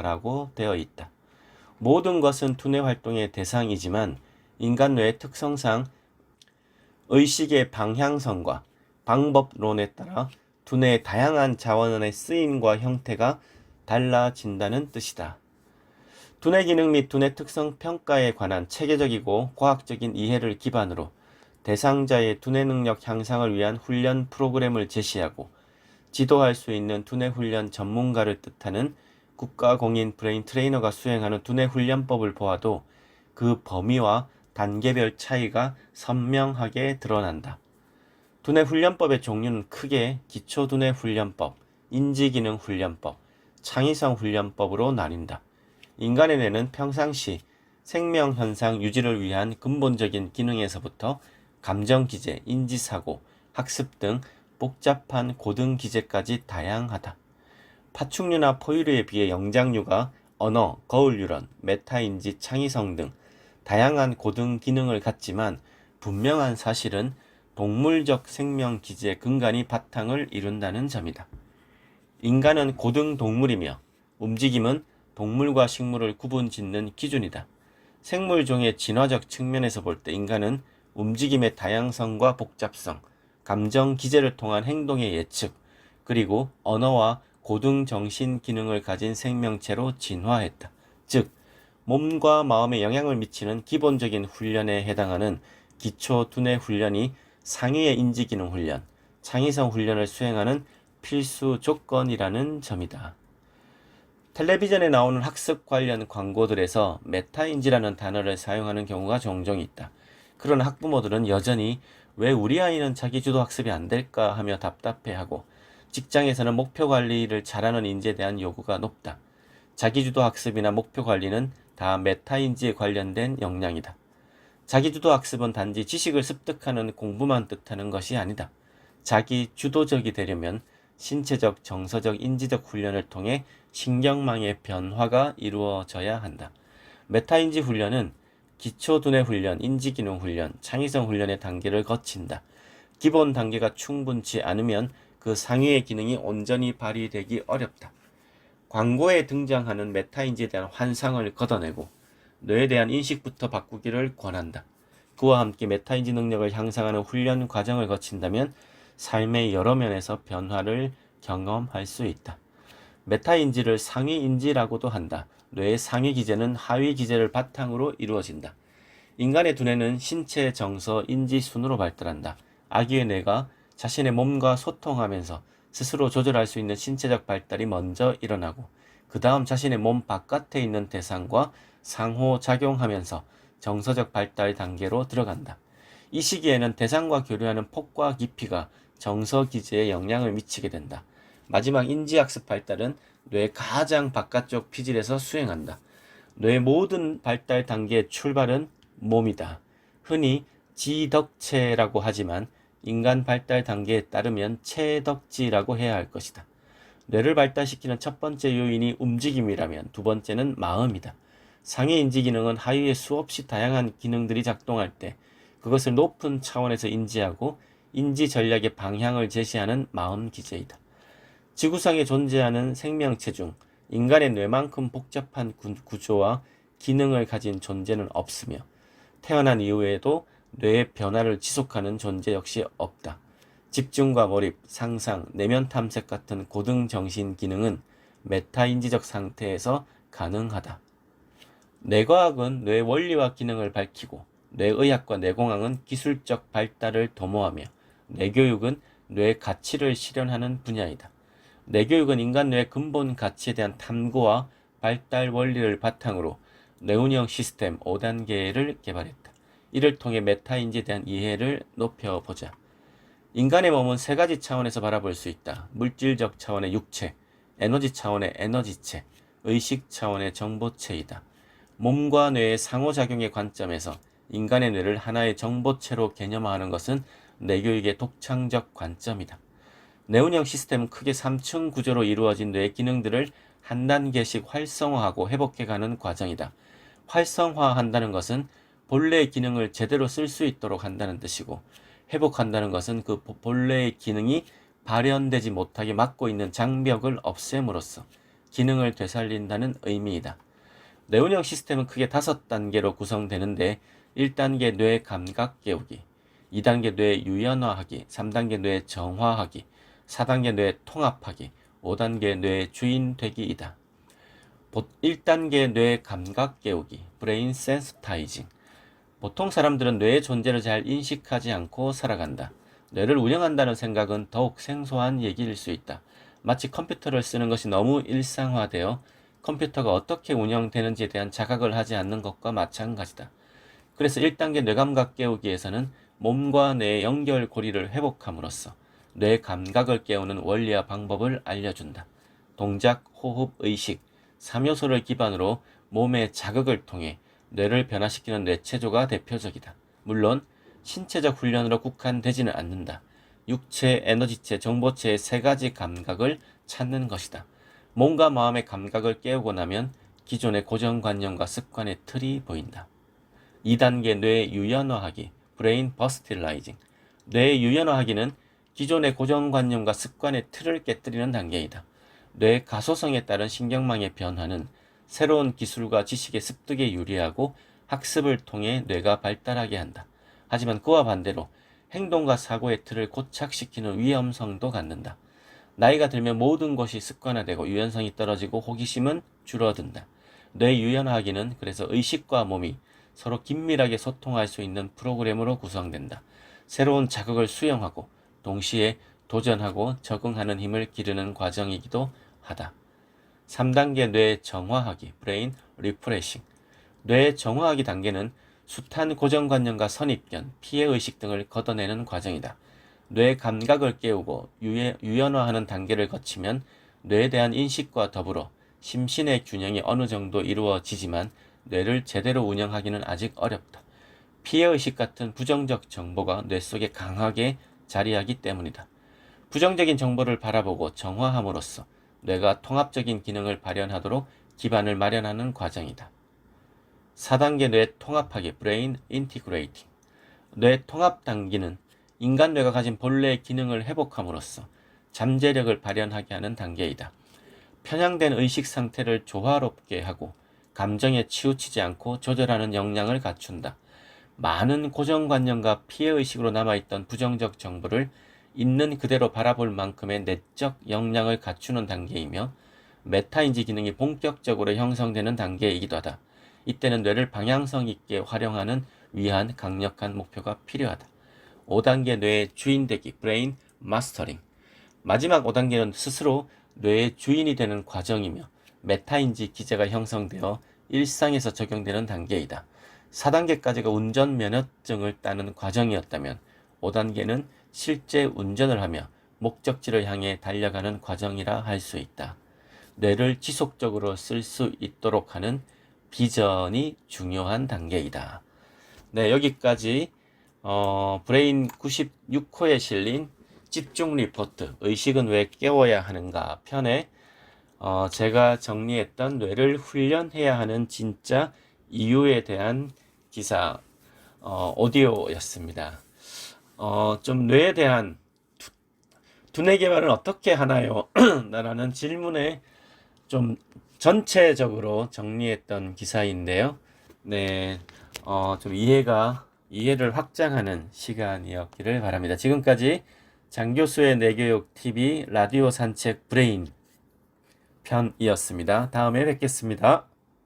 라고 되어 있다. 모든 것은 두뇌 활동의 대상이지만 인간 뇌의 특성상 의식의 방향성과 방법론에 따라 두뇌의 다양한 자원의 쓰임과 형태가 달라진다는 뜻이다. 두뇌 기능 및 두뇌 특성 평가에 관한 체계적이고 과학적인 이해를 기반으로 대상자의 두뇌 능력 향상을 위한 훈련 프로그램을 제시하고 지도할 수 있는 두뇌 훈련 전문가를 뜻하는 국가공인 브레인 트레이너가 수행하는 두뇌 훈련법을 보아도 그 범위와 단계별 차이가 선명하게 드러난다. 두뇌 훈련법의 종류는 크게 기초두뇌 훈련법, 인지기능 훈련법, 창의성 훈련법으로 나뉜다. 인간의 뇌는 평상시 생명현상 유지를 위한 근본적인 기능에서부터 감정기제, 인지사고, 학습 등 복잡한 고등기제까지 다양하다. 파충류나 포유류에 비해 영장류가 언어, 거울유런, 메타인지, 창의성 등 다양한 고등 기능을 갖지만 분명한 사실은 동물적 생명 기제 근간이 바탕을 이룬다는 점이다. 인간은 고등 동물이며 움직임은 동물과 식물을 구분짓는 기준이다. 생물종의 진화적 측면에서 볼 때 인간은 움직임의 다양성과 복잡성, 감정 기제를 통한 행동의 예측, 그리고 언어와 고등 정신 기능을 가진 생명체로 진화했다. 즉, 몸과 마음에 영향을 미치는 기본적인 훈련에 해당하는 기초 두뇌 훈련이 상위의 인지기능 훈련, 창의성 훈련을 수행하는 필수 조건이라는 점이다. 텔레비전에 나오는 학습 관련 광고들에서 메타인지라는 단어를 사용하는 경우가 종종 있다. 그러나 학부모들은 여전히 왜 우리 아이는 자기주도 학습이 안 될까 하며 답답해하고 직장에서는 목표 관리를 잘하는 인재에 대한 요구가 높다. 자기주도 학습이나 목표 관리는 다 메타인지에 관련된 역량이다. 자기주도 학습은 단지 지식을 습득하는 공부만 뜻하는 것이 아니다. 자기 주도적이 되려면 신체적, 정서적, 인지적 훈련을 통해 신경망의 변화가 이루어져야 한다. 메타인지 훈련은 기초두뇌 훈련, 인지기능 훈련, 창의성 훈련의 단계를 거친다. 기본 단계가 충분치 않으면 그 상위의 기능이 온전히 발휘되기 어렵다. 광고에 등장하는 메타인지에 대한 환상을 걷어내고 뇌에 대한 인식부터 바꾸기를 권한다. 그와 함께 메타인지 능력을 향상하는 훈련 과정을 거친다면 삶의 여러 면에서 변화를 경험할 수 있다. 메타인지를 상위인지라고도 한다. 뇌의 상위 기제는 하위 기제를 바탕으로 이루어진다. 인간의 두뇌는 신체, 정서, 인지 순으로 발달한다. 아기의 뇌가 자신의 몸과 소통하면서 스스로 조절할 수 있는 신체적 발달이 먼저 일어나고 그 다음 자신의 몸 바깥에 있는 대상과 상호작용하면서 정서적 발달 단계로 들어간다. 이 시기에는 대상과 교류하는 폭과 깊이가 정서 기제에 영향을 미치게 된다. 마지막 인지학습 발달은 뇌의 가장 바깥쪽 피질에서 수행한다. 뇌의 모든 발달 단계의 출발은 몸이다. 흔히 지덕체라고 하지만 인간 발달 단계에 따르면 체덕지라고 해야 할 것이다. 뇌를 발달시키는 첫 번째 요인이 움직임이라면 두 번째는 마음이다. 상위 인지 기능은 하위의 수없이 다양한 기능들이 작동할 때 그것을 높은 차원에서 인지하고 인지 전략의 방향을 제시하는 마음 기제이다. 지구상에 존재하는 생명체 중 인간의 뇌만큼 복잡한 구조와 기능을 가진 존재는 없으며 태어난 이후에도 뇌의 변화를 지속하는 존재 역시 없다. 집중과 몰입, 상상, 내면 탐색 같은 고등 정신 기능은 메타인지적 상태에서 가능하다. 뇌과학은 뇌 원리와 기능을 밝히고 뇌의학과 뇌공학은 기술적 발달을 도모하며 뇌교육은 뇌 가치를 실현하는 분야이다. 뇌교육은 인간 뇌의 근본 가치에 대한 탐구와 발달 원리를 바탕으로 뇌운영 시스템 5단계를 개발했다. 이를 통해 메타인지에 대한 이해를 높여보자. 인간의 몸은 세 가지 차원에서 바라볼 수 있다. 물질적 차원의 육체, 에너지 차원의 에너지체, 의식 차원의 정보체이다. 몸과 뇌의 상호작용의 관점에서 인간의 뇌를 하나의 정보체로 개념화하는 것은 뇌교육의 독창적 관점이다. 뇌운영 시스템은 크게 3층 구조로 이루어진 뇌의 기능들을 한 단계씩 활성화하고 회복해가는 과정이다. 활성화한다는 것은 본래의 기능을 제대로 쓸 수 있도록 한다는 뜻이고 회복한다는 것은 그 본래의 기능이 발현되지 못하게 막고 있는 장벽을 없앰으로써 기능을 되살린다는 의미이다. 뇌운영 시스템은 크게 5단계로 구성되는데 1단계 뇌 감각 깨우기, 2단계 뇌 유연화하기, 3단계 뇌 정화하기, 4단계 뇌 통합하기, 5단계 뇌 주인 되기이다. 1단계 뇌 감각 깨우기, 브레인 센스타이징. 보통 사람들은 뇌의 존재를 잘 인식하지 않고 살아간다. 뇌를 운영한다는 생각은 더욱 생소한 얘기일 수 있다. 마치 컴퓨터를 쓰는 것이 너무 일상화되어 컴퓨터가 어떻게 운영되는지에 대한 자각을 하지 않는 것과 마찬가지다. 그래서 1단계 뇌감각 깨우기에서는 몸과 뇌의 연결고리를 회복함으로써 뇌 감각을 깨우는 원리와 방법을 알려준다. 동작, 호흡, 의식, 3요소를 기반으로 몸의 자극을 통해 뇌를 변화시키는 뇌체조가 대표적이다. 물론 신체적 훈련으로 국한되지는 않는다. 육체, 에너지체, 정보체의 3가지 감각을 찾는 것이다. 몸과 마음의 감각을 깨우고 나면 기존의 고정관념과 습관의 틀이 보인다. 2단계 뇌 유연화하기, 브레인 버스틸라이징. 뇌 유연화하기는 기존의 고정관념과 습관의 틀을 깨뜨리는 단계이다. 뇌 가소성에 따른 신경망의 변화는 새로운 기술과 지식의 습득에 유리하고 학습을 통해 뇌가 발달하게 한다. 하지만 그와 반대로 행동과 사고의 틀을 고착시키는 위험성도 갖는다. 나이가 들면 모든 것이 습관화되고 유연성이 떨어지고 호기심은 줄어든다. 뇌 유연화하기는 그래서 의식과 몸이 서로 긴밀하게 소통할 수 있는 프로그램으로 구성된다. 새로운 자극을 수용하고 동시에 도전하고 적응하는 힘을 기르는 과정이기도 하다. 3단계 뇌 정화하기, 브레인 리프레싱. 뇌 정화하기 단계는 숱한 고정관념과 선입견, 피해의식 등을 걷어내는 과정이다. 뇌 감각을 깨우고 유연화하는 단계를 거치면 뇌에 대한 인식과 더불어 심신의 균형이 어느 정도 이루어지지만 뇌를 제대로 운영하기는 아직 어렵다. 피해의식 같은 부정적 정보가 뇌 속에 강하게 자리하기 때문이다. 부정적인 정보를 바라보고 정화함으로써 뇌가 통합적인 기능을 발현하도록 기반을 마련하는 과정이다. 4단계 뇌 통합하기, 브레인 인티그레이팅. 뇌 통합 단계는 인간 뇌가 가진 본래의 기능을 회복함으로써 잠재력을 발현하게 하는 단계이다. 편향된 의식 상태를 조화롭게 하고 감정에 치우치지 않고 조절하는 역량을 갖춘다. 많은 고정관념과 피해의식으로 남아있던 부정적 정보를 있는 그대로 바라볼 만큼의 내적 역량을 갖추는 단계이며 메타인지 기능이 본격적으로 형성되는 단계이기도 하다. 이때는 뇌를 방향성 있게 활용하는 위한 강력한 목표가 필요하다. 5단계 뇌의 주인 되기, 브레인 마스터링. 마지막 5단계는 스스로 뇌의 주인이 되는 과정이며 메타인지 기제가 형성되어 일상에서 적용되는 단계이다. 4단계까지가 운전 면허증을 따는 과정이었다면 5단계는 실제 운전을 하며 목적지를 향해 달려가는 과정이라 할 수 있다. 뇌를 지속적으로 쓸 수 있도록 하는 비전이 중요한 단계이다. 네, 여기까지 브레인 96호에 실린 집중 리포트, 의식은 왜 깨워야 하는가 편에 제가 정리했던 뇌를 훈련해야 하는 진짜 이유에 대한 기사 오디오였습니다. 좀 뇌에 대한 두뇌 개발은 어떻게 하나요? 라는 질문에 좀 전체적으로 정리했던 기사인데요. 네, 좀 이해를 확장하는 시간이었기를 바랍니다. 지금까지 장교수의 뇌교육 TV 라디오 산책 브레인 편이었습니다. 다음에 뵙겠습니다.